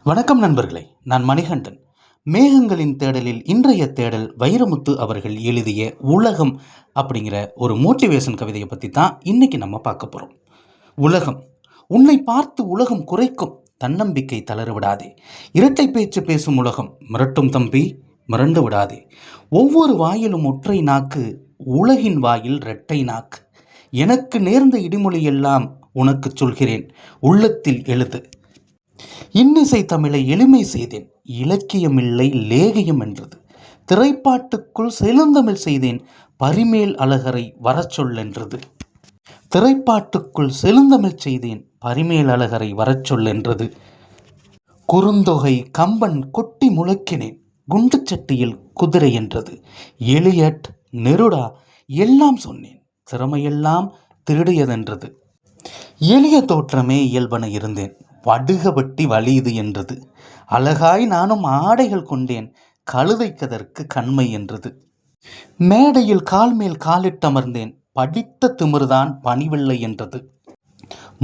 வணக்கம் நண்பர்களே, நான் மணிகண்டன். மேகங்களின் தேடலில் இன்றைய தேடல் வைரமுத்து அவர்கள் எழுதிய உலகம் அப்படிங்கிற ஒரு மோட்டிவேஷன் கவிதையை பற்றி தான் இன்னைக்கு நம்ம பார்க்க போகிறோம். உலகம் உன்னை பார்த்து உலகம் குறைக்கும், தன்னம்பிக்கை தளர விடாதே. இரட்டை பேச்சு பேசும் உலகம் மிரட்டும் தம்பி, மிரண்டு விடாதே. ஒவ்வொரு வாயிலும் ஒற்றை நாக்கு, உலகின் வாயில் இரட்டை நாக்கு. எனக்கு நேர்ந்த இடிமொழியெல்லாம் உனக்கு சொல்கிறேன், உள்ளத்தில் எழுது. இன்னிசை தமிழை எளிமை செய்தேன், இலக்கியமில்லை லேகியம் என்றது. திரைப்பாட்டுக்குள் செழுந்தமிழ் செய்தேன், பரிமேல் அழகரை வரச்சொல்லென்றது. திரைப்பாட்டுக்குள் செழுந்தமிழ் செய்தேன், பரிமேல் அழகரை வரச்சொல்லென்றது. குறுந்தொகை கம்பன் கொட்டி முழக்கினேன், குண்டு சட்டியில் குதிரை என்றது. எலியட் நெருடா எல்லாம் சொன்னேன், திறமையெல்லாம் திருடியதென்றது. எளிய தோற்றமே இயல்பன இருந்தேன், வடுகபட்டி வலியுது என்றது. அழகாய் நானும் ஆடைகள் கொண்டேன், கழுதைக்கதற்கு கண்மை என்றது. மேடையில் கால் மேல் காலிட்டமர்ந்தேன், படித்த திமிர்தான் பணிவில்லை என்றது.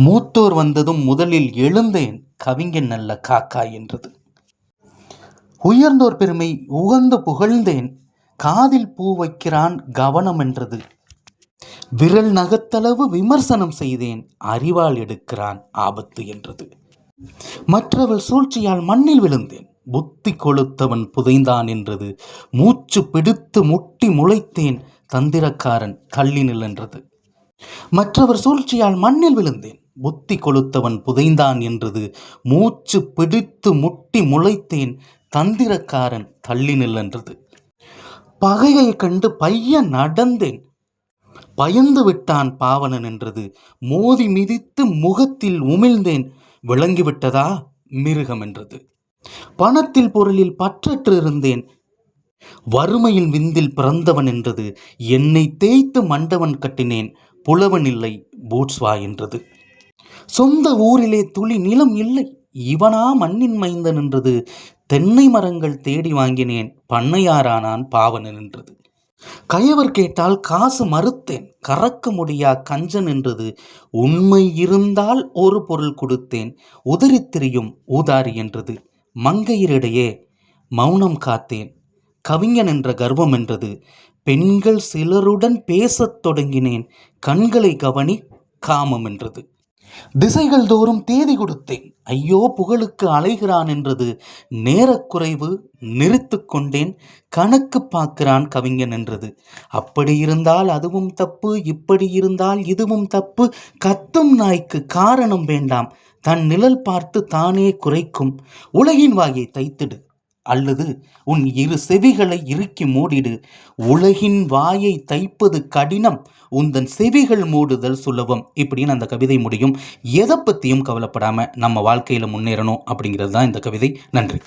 மூத்தோர் வந்ததும் முதலில் எழுந்தேன், கவிஞன் நல்ல காக்காய் என்றது. உயர்ந்தோர் பெருமை உகந்து புகழ்ந்தேன், காதில் பூ வைக்கிறான் கவனம் என்றது. விரல் நகத்தளவு விமர்சனம் செய்தேன், அறிவால் எடுக்கிறான் ஆபத்து என்றது. மற்றவள் சூழ்ச்சியால் மண்ணில் விழுந்தேன், புத்தி கொளுத்தவன் புதைந்தான் என்றது. மூச்சு பிடித்து முட்டி முளைத்தேன், தந்திரக்காரன் கல்லினில் என்றது. மற்றவர் சூழ்ச்சியால் மண்ணில் விழுந்தேன், புத்தி கொளுத்தவன் புதைந்தான் என்றது. மூச்சு பிடித்து முட்டி முளைத்தேன், தந்திரக்காரன் கல்லினில் என்றது. பகையை கண்டு பையன் நடந்தேன், பயந்து விட்டான் பாவனன் என்றது. மோதி மிதித்து முகத்தில் உமிழ்ந்தேன், விளங்கிவிட்டதா மிருகம் என்றது. பணத்தில் பொருளில் பற்றற்று இருந்தேன், வறுமையில் விந்தில் பிறந்தவன் என்றது. என்னை தேய்த்து மண்டவன் கட்டினேன், புலவன் இல்லை பூட்ஸ்வா என்றது. சொந்த ஊரிலே துளி நிலம் இல்லை, இவனா மண்ணின் மைந்தன் என்றது. தென்னை மரங்கள் தேடி வாங்கினேன், பண்ணையாரானான் பாவனன் என்றது. கயவர் கேட்டால் காசு மறுத்தேன், கறக்க முடியா கஞ்சன் என்றது. உண்மை இருந்தால் ஒரு பொருள் கொடுத்தேன், உதறித் திரியும் ஊதாரி என்றது. மங்கையரிடையே மௌனம் காத்தேன், கவிஞன் என்ற கர்வம் என்றது. பெண்கள் சிலருடன் பேசத் தொடங்கினேன், கண்களை கவனி காமம் என்றது. திசைகள் தோறும் தேதி கொடுத்தேன், ஐயோ புகழுக்கு அலைகிறான் என்றது. நேரக்குறைவு நிறுத்து கொண்டேன், கணக்கு பார்க்கிறான் கவிஞன் என்றது. அப்படி இருந்தால் அதுவும் தப்பு, இப்படி இருந்தால் இதுவும் தப்பு. கத்தும் நாய்க்கு காரணம் வேண்டாம், தன் நிழல் பார்த்து தானே குறைக்கும். உலகின் வாயை தைத்திடு, அல்லது உன் இரு செவிகளை இறுக்கி மூடிடு. உலகின் வாயை தைப்பது கடினம், உந்தன் செவிகள் மூடுதல் சுலபம். இப்படின்னு அந்த கவிதை முடியும். எதை பற்றியும் கவலைப்படாமல் நம்ம வாழ்க்கையில் முன்னேறணும் அப்படிங்கிறது தான் இந்த கவிதை. நன்றி.